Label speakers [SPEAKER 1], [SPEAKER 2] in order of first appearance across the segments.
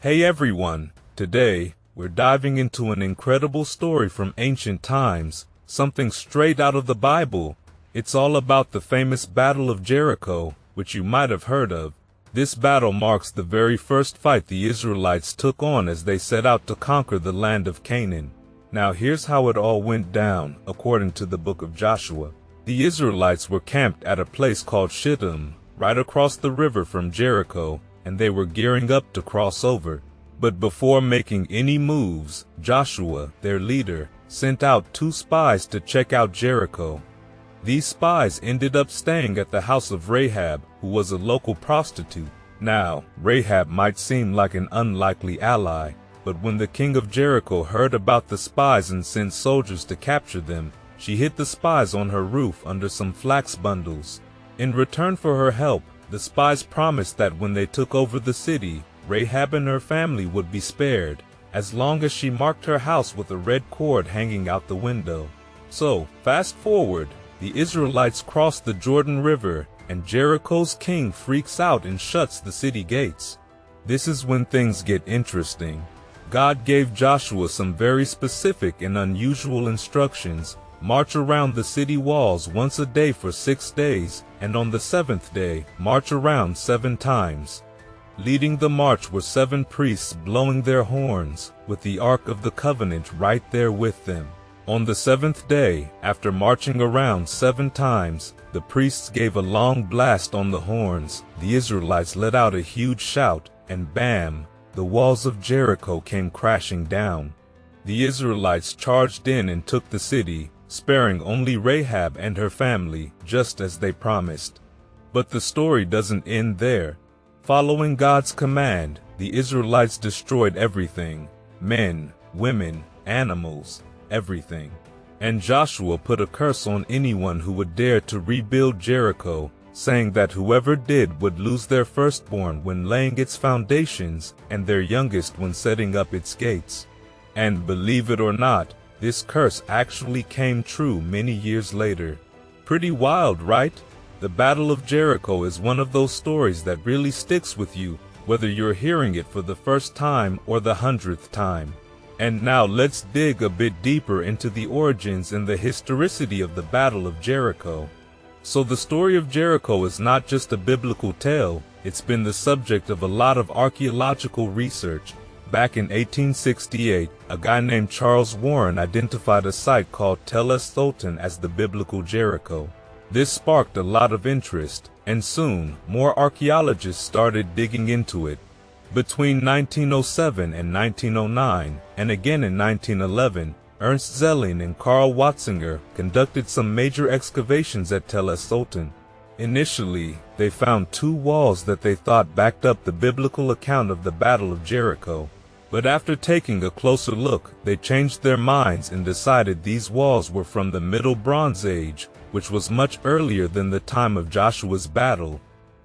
[SPEAKER 1] Hey everyone, today, we're diving into an incredible story from ancient times, something straight out of the Bible. It's all about the famous Battle of Jericho, which you might have heard of. This battle marks the very first fight the Israelites took on as they set out to conquer the land of Canaan. Now here's how it all went down, according to the book of Joshua. The Israelites were camped at a place called Shittim, right across the river from Jericho, and they were gearing up to cross over. But before making any moves, Joshua, their leader, sent out 2 spies to check out Jericho. These spies ended up staying at the house of Rahab, who was a local prostitute. Now, Rahab might seem like an unlikely ally, but when the king of Jericho heard about the spies and sent soldiers to capture them, she hid the spies on her roof under some flax bundles. In return for her help, the spies promised that when they took over the city, Rahab and her family would be spared, as long as she marked her house with a red cord hanging out the window. So, fast forward, the Israelites cross the Jordan River, and Jericho's king freaks out and shuts the city gates. This is when things get interesting. God gave Joshua some very specific and unusual instructions. March around the city walls once a day for 6 days, and on the 7th day, march around 7 times. Leading the march were 7 priests blowing their horns, with the Ark of the Covenant right there with them. On the 7th day, after marching around 7 times, the priests gave a long blast on the horns. The Israelites let out a huge shout, and bam, the walls of Jericho came crashing down. The Israelites charged in and took the city, sparing only Rahab and her family, just as they promised. But the story doesn't end there. Following God's command, the Israelites destroyed everything: men, women, animals, everything. And Joshua put a curse on anyone who would dare to rebuild Jericho, saying that whoever did would lose their firstborn when laying its foundations, and their youngest when setting up its gates. And believe it or not, this curse actually came true many years later. Pretty wild, right? The Battle of Jericho is one of those stories that really sticks with you, whether you're hearing it for the first time or the 100th time. And now let's dig a bit deeper into the origins and the historicity of the Battle of Jericho. So the story of Jericho is not just a biblical tale, it's been the subject of a lot of archaeological research. Back in 1868, a guy named Charles Warren identified a site called Tel Es-Sultan as the biblical Jericho. This sparked a lot of interest, and soon, more archaeologists started digging into it. Between 1907 and 1909, and again in 1911, Ernst Zelling and Karl Watzinger conducted some major excavations at Tel Es-Sultan. Initially, they found 2 walls that they thought backed up the biblical account of the Battle of Jericho. But after taking a closer look, they changed their minds and decided these walls were from the Middle Bronze Age, which was much earlier than the time of Joshua's battle.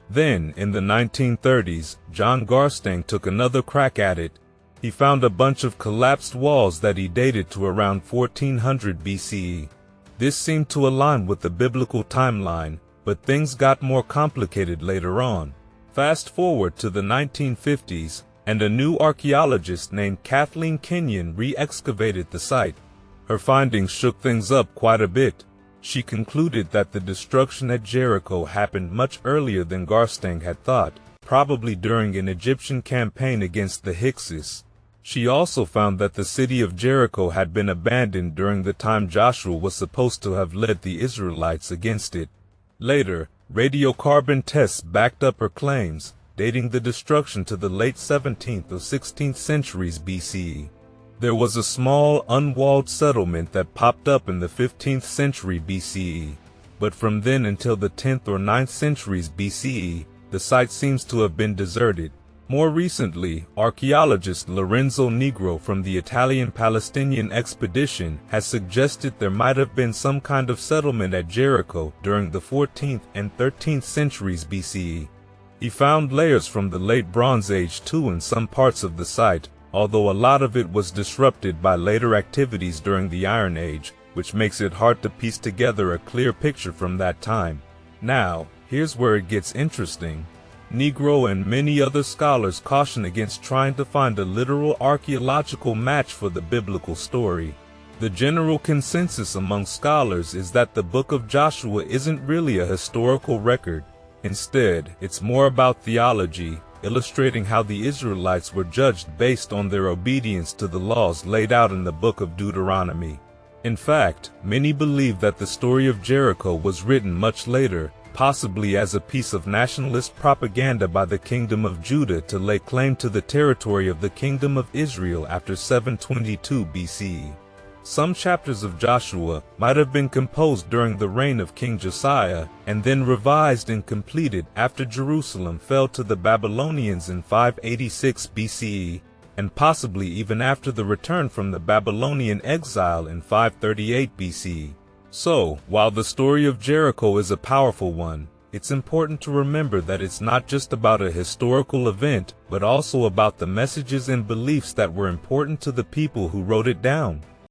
[SPEAKER 1] Then, in the 1930s, John Garstang took another crack at it. He found a bunch of collapsed walls that he dated to around 1400 BCE. This seemed to align with the biblical timeline, but things got more complicated later on. Fast forward to the 1950s, and a new archaeologist named Kathleen Kenyon re-excavated the site. Her findings shook things up quite a bit. She concluded that the destruction at Jericho happened much earlier than Garstang had thought, probably during an Egyptian campaign against the Hyksos. She also found that the city of Jericho had been abandoned during the time Joshua was supposed to have led the Israelites against it. Later, radiocarbon tests backed up her claims, dating the destruction to the late 17th or 16th centuries BCE. There was a small, unwalled settlement that popped up in the 15th century BCE, but from then until the 10th or 9th centuries BCE, the site seems to have been deserted. More recently, archaeologist Lorenzo Negro from the Italian-Palestinian expedition has suggested there might have been some kind of settlement at Jericho during the 14th and 13th centuries BCE. He found layers from the late Bronze Age too in some parts of the site, although a lot of it was disrupted by later activities during the Iron Age, which makes it hard to piece together a clear picture from that time. Now, here's where it gets interesting. Negro and many other scholars caution against trying to find a literal archaeological match for the biblical story. The general consensus among scholars is that the book of Joshua isn't really a historical record. Instead, it's more about theology, illustrating how the Israelites were judged based on their obedience to the laws laid out in the book of Deuteronomy. In fact, many believe that the story of Jericho was written much later, possibly as a piece of nationalist propaganda by the Kingdom of Judah to lay claim to the territory of the Kingdom of Israel after 722 BCE. Some chapters of Joshua might have been composed during the reign of King Josiah, and then revised and completed after Jerusalem fell to the Babylonians in 586 BCE, and possibly even after the return from the Babylonian exile in 538 BCE. So, while the story of Jericho is a powerful one, it's important to remember that it's not just about a historical event, but also about the messages and beliefs that were important to the people who wrote it down.